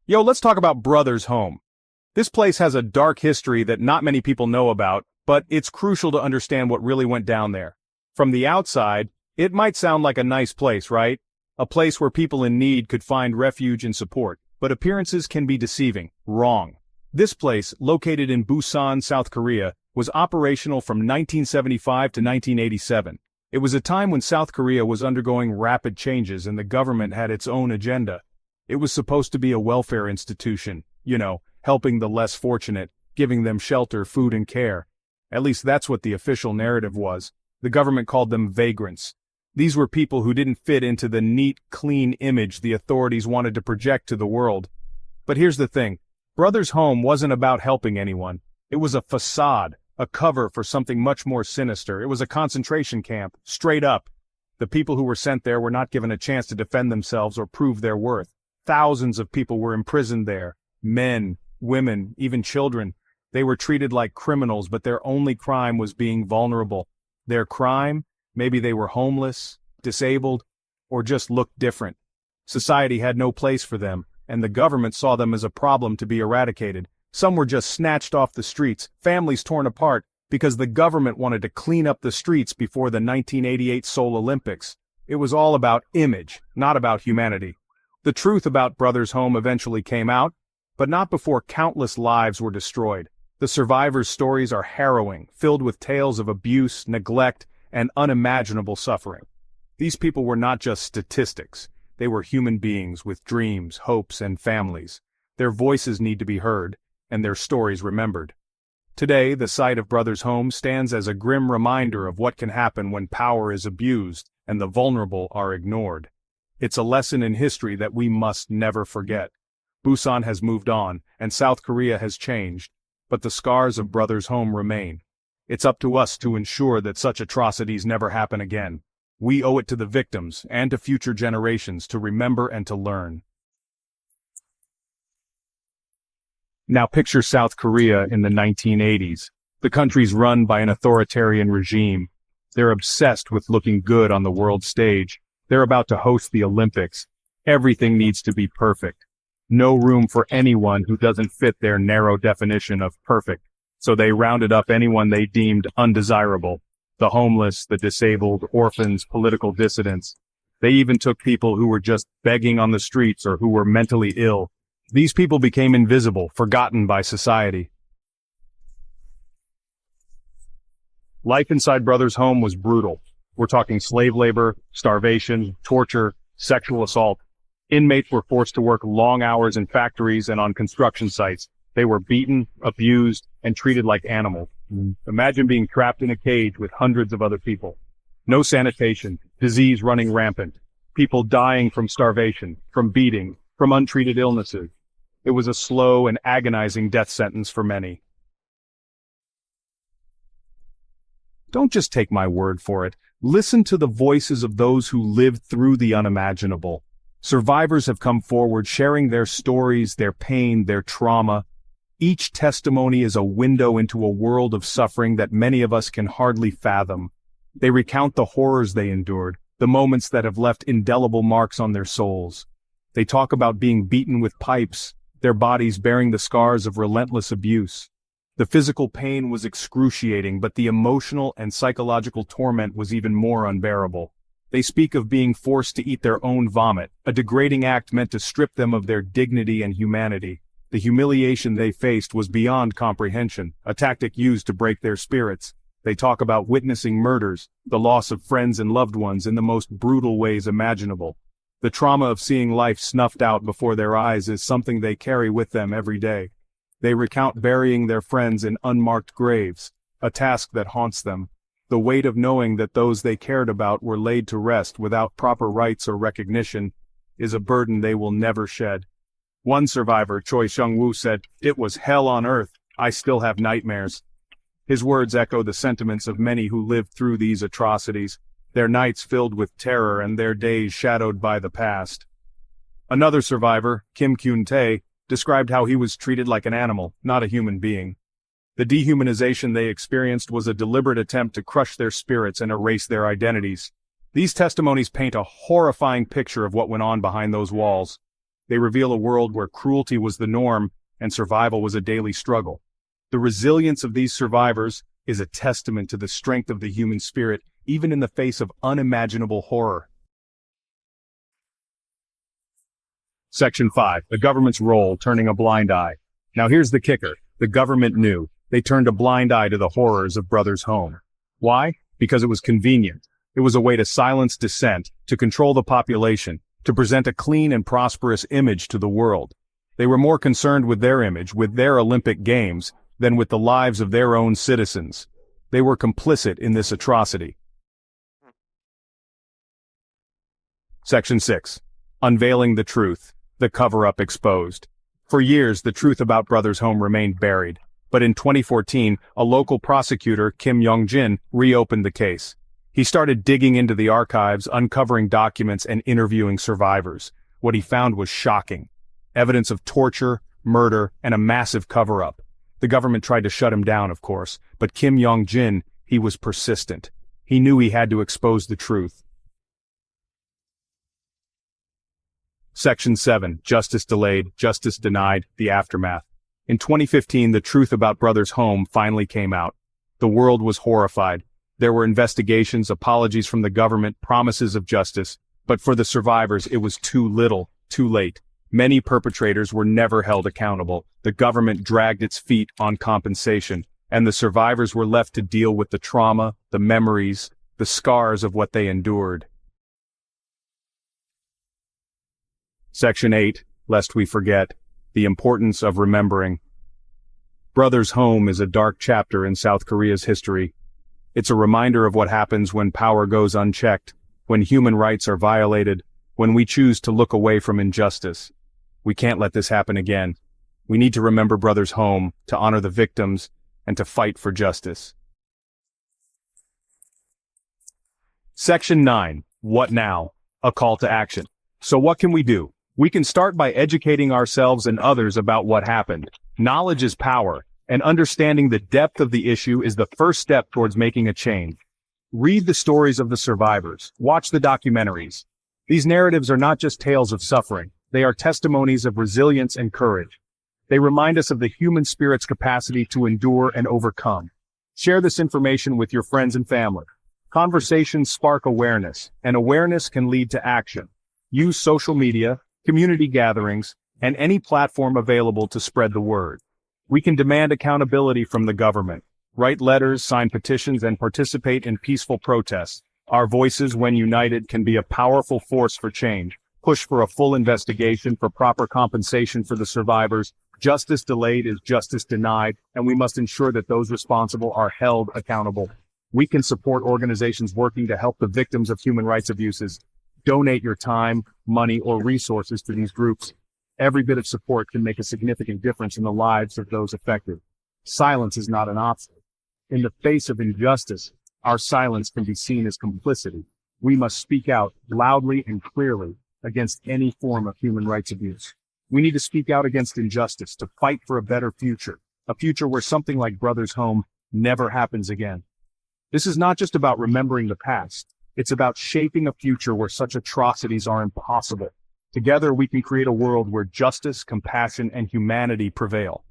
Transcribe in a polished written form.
Yo, let's talk about Brothers Home. This place has a dark history that not many people know about, but it's crucial to understand what really went down there. From the outside, it might sound like a nice place, right? A place where people in need could find refuge and support, but appearances can be deceiving. Wrong. This place, located in Busan, South Korea, was operational from 1975 to 1987. It was a time when South Korea was undergoing rapid changes and the government had its own agenda. It was supposed to be a welfare institution, helping the less fortunate, giving them shelter, food and care. At least that's what the official narrative was. The government called them vagrants. These were people who didn't fit into the neat, clean image the authorities wanted to project to the world. But here's the thing. Brothers Home wasn't about helping anyone. It was a facade, a cover for something much more sinister. It was a concentration camp, straight up. The people who were sent there were not given a chance to defend themselves or prove their worth. Thousands of people were imprisoned there. Men, women, even children. They were treated like criminals, but their only crime was being vulnerable. Their crime? Maybe they were homeless, disabled, or just looked different. Society had no place for them, and the government saw them as a problem to be eradicated. Some were just snatched off the streets, families torn apart, because the government wanted to clean up the streets before the 1988 Seoul Olympics. It was all about image, not about humanity. The truth about Brothers Home eventually came out, but not before countless lives were destroyed. The survivors' stories are harrowing, filled with tales of abuse, neglect, and unimaginable suffering. These people were not just statistics. They were human beings with dreams, hopes, and families. Their voices need to be heard, and their stories remembered. Today, the site of Brothers Home stands as a grim reminder of what can happen when power is abused and the vulnerable are ignored. It's a lesson in history that we must never forget. Busan has moved on, and South Korea has changed, but the scars of Brothers Home remain. It's up to us to ensure that such atrocities never happen again. We owe it to the victims and to future generations to remember and to learn. Now picture South Korea in the 1980s. The country's run by an authoritarian regime. They're obsessed with looking good on the world stage. They're about to host the Olympics. Everything needs to be perfect. No room for anyone who doesn't fit their narrow definition of perfect. So they rounded up anyone they deemed undesirable. The homeless, the disabled, orphans, political dissidents. They even took people who were just begging on the streets or who were mentally ill. These people became invisible, forgotten by society. Life inside Brothers Home was brutal. We're talking slave labor, starvation, torture, sexual assault. Inmates were forced to work long hours in factories and on construction sites. They were beaten, abused, and treated like animals. Imagine being trapped in a cage with hundreds of other people. No sanitation, disease running rampant, people dying from starvation, from beating, from untreated illnesses. It was a slow and agonizing death sentence for many. Don't just take my word for it. Listen to the voices of those who lived through the unimaginable. Survivors have come forward sharing their stories, their pain, their trauma. Each testimony is a window into a world of suffering that many of us can hardly fathom. They recount the horrors they endured, the moments that have left indelible marks on their souls. They talk about being beaten with pipes, their bodies bearing the scars of relentless abuse. The physical pain was excruciating, but the emotional and psychological torment was even more unbearable. They speak of being forced to eat their own vomit, a degrading act meant to strip them of their dignity and humanity. The humiliation they faced was beyond comprehension, a tactic used to break their spirits. They talk about witnessing murders, the loss of friends and loved ones in the most brutal ways imaginable. The trauma of seeing life snuffed out before their eyes is something they carry with them every day. They recount burying their friends in unmarked graves, a task that haunts them. The weight of knowing that those they cared about were laid to rest without proper rites or recognition is a burden they will never shed. One survivor, Choi Seung-woo, said, "It was hell on earth. I still have nightmares." His words echo the sentiments of many who lived through these atrocities, their nights filled with terror and their days shadowed by the past. Another survivor, Kim Kyun-tae, described how he was treated like an animal, not a human being. The dehumanization they experienced was a deliberate attempt to crush their spirits and erase their identities. These testimonies paint a horrifying picture of what went on behind those walls. They reveal a world where cruelty was the norm and survival was a daily struggle. The resilience of these survivors is a testament to the strength of the human spirit, even in the face of unimaginable horror. Section 5. The government's role, turning a blind eye. Now here's the kicker. The government knew. They turned a blind eye to the horrors of Brothers' Home. Why? Because it was convenient. It was a way to silence dissent, to control the population, to present a clean and prosperous image to the world. They were more concerned with their image, with their Olympic Games, than with the lives of their own citizens. They were complicit in this atrocity. Section 6. Unveiling the truth. The cover-up exposed. For years, the truth about Brothers' Home remained buried. But in 2014, a local prosecutor, Kim Yong-jin, reopened the case. He started digging into the archives, uncovering documents and interviewing survivors. What he found was shocking. Evidence of torture, murder, and a massive cover-up. The government tried to shut him down, of course, but Kim Yong-jin, he was persistent. He knew he had to expose the truth. Section 7. Justice delayed, justice denied, the aftermath. In 2015, the truth about Brothers' Home finally came out. The world was horrified. There were investigations, apologies from the government, promises of justice. But for the survivors, it was too little, too late. Many perpetrators were never held accountable. The government dragged its feet on compensation, and the survivors were left to deal with the trauma, the memories, the scars of what they endured. Section 8, lest we forget, the importance of remembering. Brothers' Home is a dark chapter in South Korea's history. It's a reminder of what happens when power goes unchecked, when human rights are violated, when we choose to look away from injustice. We can't let this happen again. We need to remember Brothers' Home, to honor the victims, and to fight for justice. Section 9, What Now? A call to action. So what can we do? We can start by educating ourselves and others about what happened. Knowledge is power, and understanding the depth of the issue is the first step towards making a change. Read the stories of the survivors. Watch the documentaries. These narratives are not just tales of suffering. They are testimonies of resilience and courage. They remind us of the human spirit's capacity to endure and overcome. Share this information with your friends and family. Conversations spark awareness, and awareness can lead to action. Use social media, community gatherings, and any platform available to spread the word. We can demand accountability from the government, write letters, sign petitions, and participate in peaceful protests. Our voices, when united, can be a powerful force for change. Push for a full investigation, for proper compensation for the survivors. Justice delayed is justice denied, and we must ensure that those responsible are held accountable. We can support organizations working to help the victims of human rights abuses. Donate your time, money, or resources to these groups. Every bit of support can make a significant difference in the lives of those affected. Silence is not an option. In the face of injustice, our silence can be seen as complicity. We must speak out loudly and clearly against any form of human rights abuse. We need to speak out against injustice, to fight for a better future, a future where something like Brothers' Home never happens again. This is not just about remembering the past. It's about shaping a future where such atrocities are impossible. Together we can create a world where justice, compassion, and humanity prevail.